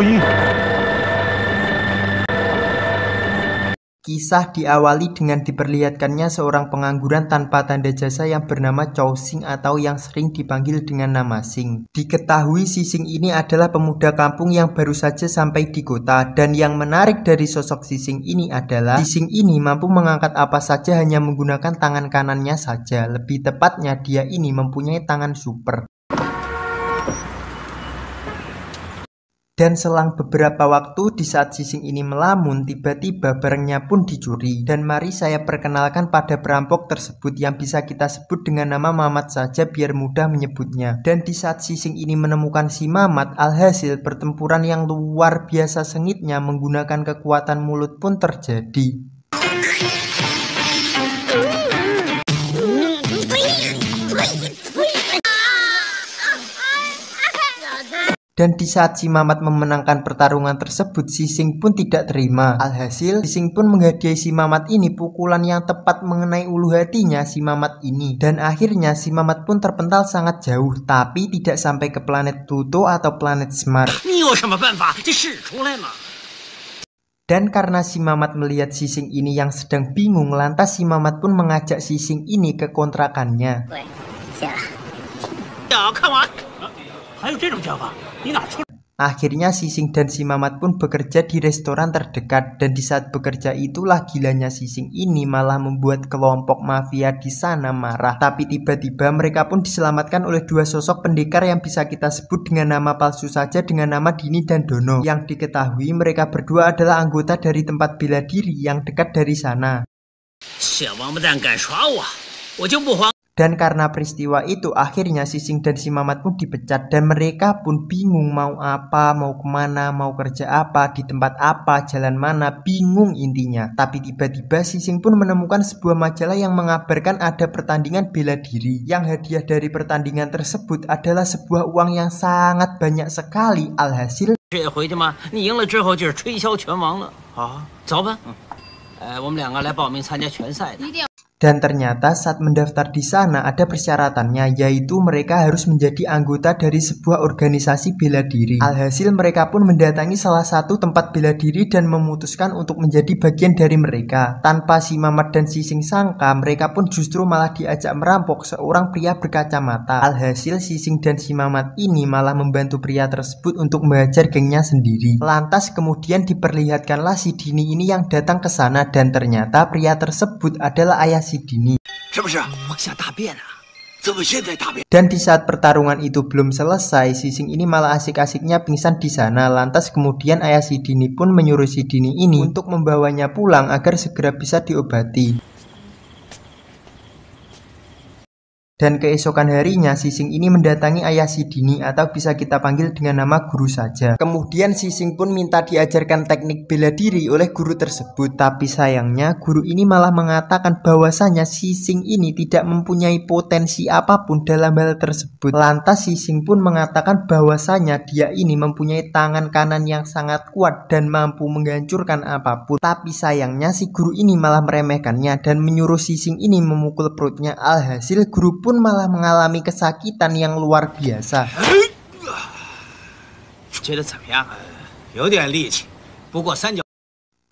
录音。 Kisah diawali dengan diperlihatkannya seorang pengangguran tanpa tanda jasa yang bernama Chow Sing atau yang sering dipanggil dengan nama Sing. Diketahui si Sing ini adalah pemuda kampung yang baru saja sampai di kota, dan yang menarik dari sosok si Sing ini adalah si Sing ini mampu mengangkat apa saja hanya menggunakan tangan kanannya saja. Lebih tepatnya dia ini mempunyai tangan super. Dan selang beberapa waktu di saat si Sing ini melamun, tiba-tiba barangnya pun dicuri. Dan mari saya perkenalkan pada perampok tersebut yang bisa kita sebut dengan nama Mamat saja biar mudah menyebutnya. Dan di saat si Sing ini menemukan si Mamat, alhasil pertempuran yang luar biasa sengitnya menggunakan kekuatan mulut pun terjadi. Dan di saat si Mamat memenangkan pertarungan tersebut, si Sing pun tidak terima. Alhasil, si Sing pun menghadiahi si Mamat ini pukulan yang tepat mengenai ulu hatinya si Mamat ini. Dan akhirnya si Mamat pun terpental sangat jauh, tapi tidak sampai ke planet Pluto atau planet Smart. Dan karena si Mamat melihat si Sing ini yang sedang bingung, lantas si Mamat pun mengajak si Sing ini ke kontrakannya. Akhirnya si Sing dan si Mamat pun bekerja di restoran terdekat, dan di saat bekerja itulah gilanya si Sing ini malah membuat kelompok mafia di sana marah. Tapi tiba-tiba mereka pun diselamatkan oleh dua sosok pendekar yang bisa kita sebut dengan nama palsu saja dengan nama Dini dan Dono. Yang diketahui mereka berdua adalah anggota dari tempat bela diri yang dekat dari sana. Dan karena peristiwa itu akhirnya si Sing dan si Mamat pun dipecat, dan mereka pun bingung mau apa, mau kemana, mau kerja apa, di tempat apa, jalan mana, bingung intinya. Tapi tiba-tiba si Sing pun menemukan sebuah majalah yang mengabarkan ada pertandingan bela diri, yang hadiah dari pertandingan tersebut adalah sebuah uang yang sangat banyak sekali. Alhasil dan ternyata saat mendaftar di sana ada persyaratannya, yaitu mereka harus menjadi anggota dari sebuah organisasi bela diri. Alhasil mereka pun mendatangi salah satu tempat bela diri dan memutuskan untuk menjadi bagian dari mereka. Tanpa si Mamat dan si Sing sangka, mereka pun justru malah diajak merampok seorang pria berkacamata. Alhasil si Sing dan si Mamat ini malah membantu pria tersebut untuk menghajar gengnya sendiri. Lantas kemudian diperlihatkanlah si Dini ini yang datang ke sana, dan ternyata pria tersebut adalah ayah si Dini. Dan di saat pertarungan itu belum selesai, si Sing ini malah asik-asiknya pingsan di sana. Lantas kemudian ayah si Dini pun menyuruh si Dini ini untuk membawanya pulang agar segera bisa diobati. Dan keesokan harinya si Sing ini mendatangi ayah si Dini atau bisa kita panggil dengan nama guru saja. Kemudian si Sing pun minta diajarkan teknik bela diri oleh guru tersebut. Tapi sayangnya guru ini malah mengatakan bahwasanya si Sing ini tidak mempunyai potensi apapun dalam hal tersebut. Lantas si Sing pun mengatakan bahwasanya dia ini mempunyai tangan kanan yang sangat kuat dan mampu menghancurkan apapun. Tapi sayangnya si guru ini malah meremehkannya dan menyuruh si Sing ini memukul perutnya. Alhasil guru pun malah mengalami kesakitan yang luar biasa.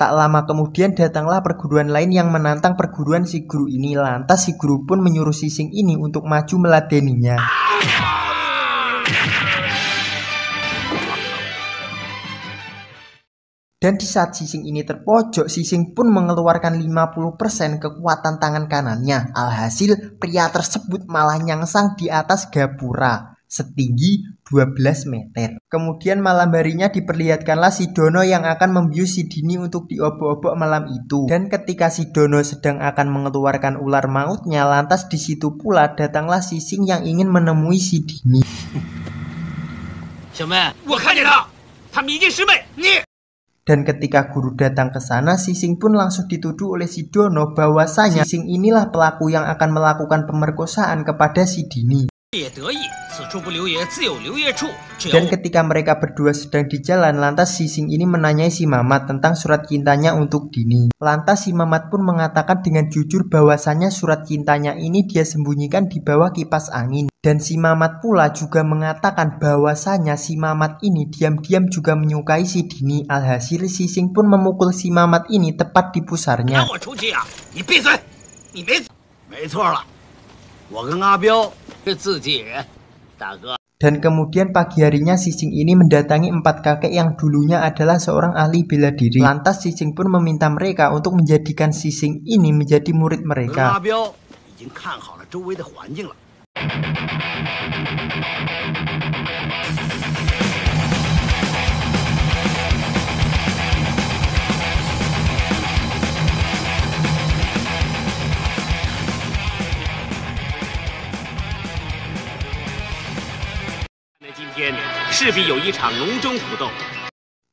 Tak lama kemudian datanglah perguruan lain yang menantang perguruan si guru ini. Lantas si guru pun menyuruh si Sing ini untuk maju meladeninya. Dan di saat si Sing ini terpojok, si Sing pun mengeluarkan 50% kekuatan tangan kanannya. Alhasil pria tersebut malah nyangsang di atas gapura setinggi 12 meter. Kemudian malam harinya diperlihatkanlah si Dono yang akan membius si Dini untuk diobok-obok malam itu. Dan ketika si Dono sedang akan mengeluarkan ular mautnya, lantas di situ pula datanglah si Sing yang ingin menemui si Dini. Dan ketika guru datang ke sana, si Sing pun langsung dituduh oleh si Dono bahwasanya si Sing inilah pelaku yang akan melakukan pemerkosaan kepada si Dini. Dan ketika mereka berdua sedang di jalan, lantas Sising ini menanyai si Mamat tentang surat cintanya untuk Dini. Lantas si Mamat pun mengatakan dengan jujur bahwasannya surat cintanya ini dia sembunyikan di bawah kipas angin. Dan si Mamat pula juga mengatakan bahwasannya si Mamat ini diam-diam juga menyukai si Dini. Alhasil Sising pun memukul si Mamat ini tepat di pusarnya. Dan kemudian pagi harinya Sising ini mendatangi 4 kakek yang dulunya adalah seorang ahli bela diri. Lantas Sising pun meminta mereka untuk menjadikan Sising ini menjadi murid mereka.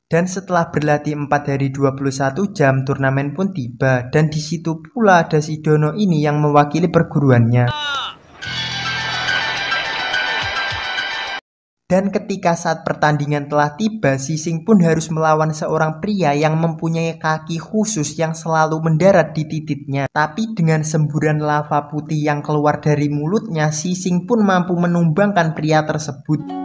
Dan setelah berlatih 4 hari 21 jam, turnamen pun tiba. Dan di situ pula ada si Dono ini yang mewakili perguruannya. Dan ketika saat pertandingan telah tiba, Sising pun harus melawan seorang pria yang mempunyai kaki khusus yang selalu mendarat di titiknya. Tapi dengan semburan lava putih yang keluar dari mulutnya, Sising pun mampu menumbangkan pria tersebut.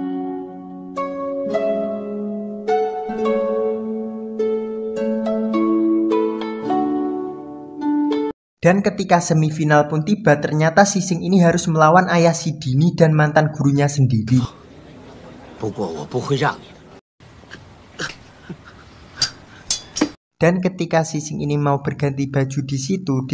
Dan ketika semifinal pun tiba, ternyata Sising ini harus melawan ayah si Dini dan mantan gurunya sendiri. Dan ketika Sising ini mau berganti baju di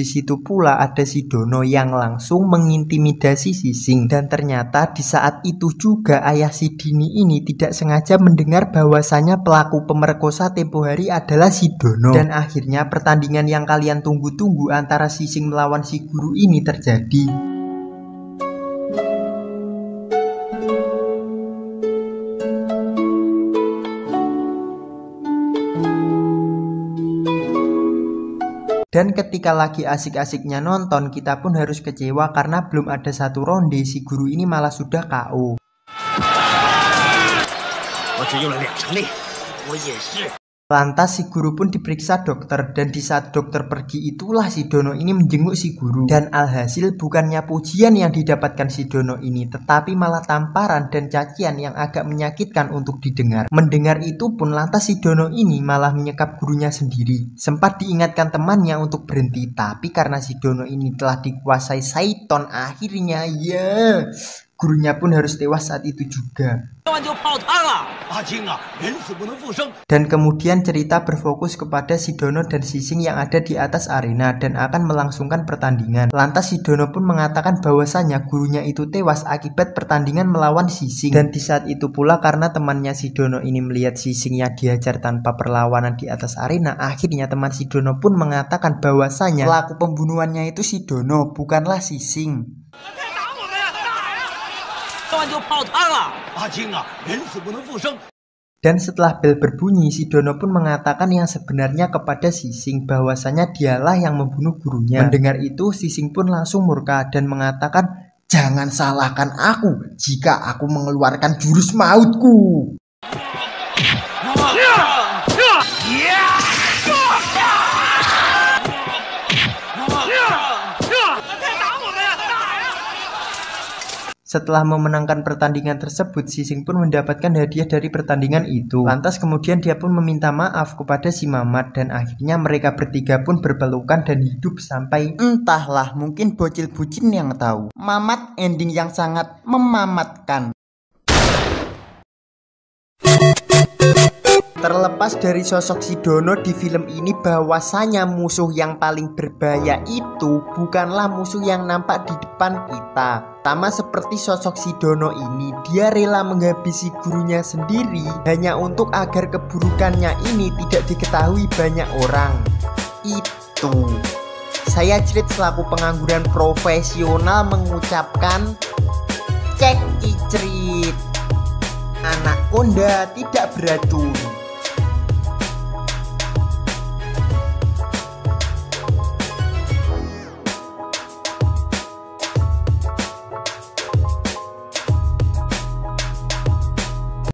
situ pula ada si Dono yang langsung mengintimidasi Sising. Dan ternyata di saat itu juga ayah si Dini ini tidak sengaja mendengar bahwasannya pelaku pemerkosa tempo hari adalah si Dono. Dan akhirnya pertandingan yang kalian tunggu-tunggu antara Sising melawan si guru ini terjadi. Dan ketika lagi asik-asiknya nonton, kita pun harus kecewa karena belum ada satu ronde si guru ini malah sudah KO. Lantas si guru pun diperiksa dokter, dan di saat dokter pergi itulah si Dono ini menjenguk si guru. Dan alhasil bukannya pujian yang didapatkan si Dono ini, tetapi malah tamparan dan cacian yang agak menyakitkan untuk didengar. Mendengar itu pun lantas si Dono ini malah menyekap gurunya sendiri. Sempat diingatkan temannya untuk berhenti, tapi karena si Dono ini telah dikuasai Saiton, akhirnya ya gurunya pun harus tewas saat itu juga. Dan kemudian cerita berfokus kepada si Dono dan Sising yang ada di atas arena dan akan melangsungkan pertandingan. Lantas si Dono pun mengatakan bahwasannya gurunya itu tewas akibat pertandingan melawan Sising. Dan di saat itu pula karena temannya si Dono ini melihat Sising yang dihajar tanpa perlawanan di atas arena, akhirnya teman si Dono pun mengatakan bahwasannya pelaku pembunuhannya itu si Dono, bukanlah Sising. Dan setelah bel berbunyi, si Dono pun mengatakan yang sebenarnya kepada Sising bahwasanya dialah yang membunuh gurunya. Mendengar itu, Sising pun langsung murka dan mengatakan, "Jangan salahkan aku jika aku mengeluarkan jurus mautku." Setelah memenangkan pertandingan tersebut, Sising pun mendapatkan hadiah dari pertandingan itu. Lantas kemudian dia pun meminta maaf kepada si Mamat dan akhirnya mereka bertiga pun berpelukan dan hidup sampai entahlah, mungkin bocil bucin yang tahu. Mamat ending yang sangat memamatkan. Terlepas dari sosok si Dono di film ini, bahwasanya musuh yang paling berbahaya itu bukanlah musuh yang nampak di depan kita. Sama seperti sosok si Dono ini, dia rela menghabisi gurunya sendiri hanya untuk agar keburukannya ini tidak diketahui banyak orang. Itu saya Cerit selaku pengangguran profesional mengucapkan cek Cerit. Anaconda tidak beracun.